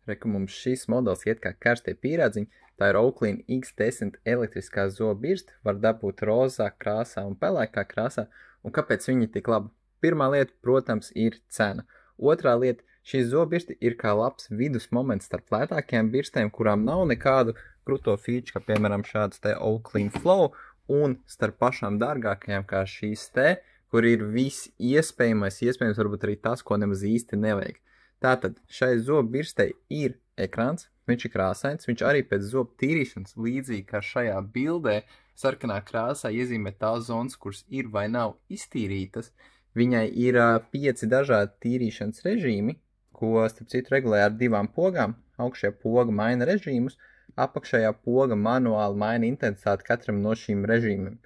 Reku mums šis modelis iet kā karstie pīrādziņi. Tā ir Oakley X10 elektriskā zobu birste. Var dabūt rozā krāsā un pelēkā krāsā. Un kāpēc viņi tik labi? Pirmā lieta, protams, ir cena. Otrā lieta, šī zobu birste ir kā labs vidus moments starp lētākajām birstēm, kurām nav nekādu kruto feature, kā piemēram šāds te Oakley Flow, un starp pašām dārgākajām kā šīs te, kur ir viss iespējamais, varbūt arī tas, ko nemaz īsti nevajag. Tātad šai zobu birstei ir ekrāns, viņš ir krāsains, viņš arī pēc zobu tīrīšanas līdzīgi kā šajā bildē sarkanā krāsā iezīmē tās zonas, kuras ir vai nav iztīrītas. Viņai ir 5 dažādi tīrīšanas režīmi, ko starp citu regulē ar 2 pogām. Augšējā poga maina režīmus, apakšējā poga manuāli maina intensitāti katram no šīm režīmiem.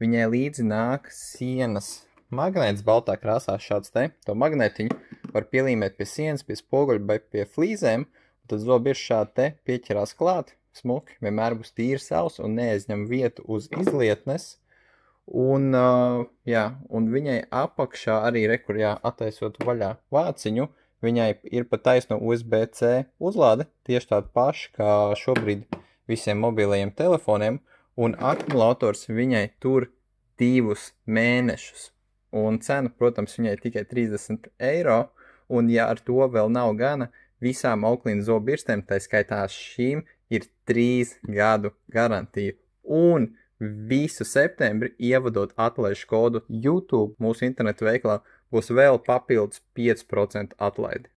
Viņai līdzi nāk sienas magnēts baltā krāsā šāds te. To magnētiņu var pielīmēt pie sienas, pie spoguļa vai pie flīzēm. Tad zobu birste šādi te pieķerās klāt, smuki, vienmēr būs tīri savs un neaizņem vietu uz izlietnes. Un viņai apakšā arī attaisot vaļā vāciņu, viņai ir pat taisno USB-C uzlāde, tieši tāda paša kā šobrīd visiem mobilajiem telefoniem, un akumulators viņai tur 2 mēnešus. Un cena, protams, viņai tikai 30 €, un ja ar to vēl nav gana, visām Oakley zobu birstēm, tā skaitā šīm, ir 3 gadu garantija. Un visu septembri, ievadot atlaižu kodu YouTube mūsu internetu veikalā, būs vēl papildus 5% atlaidi.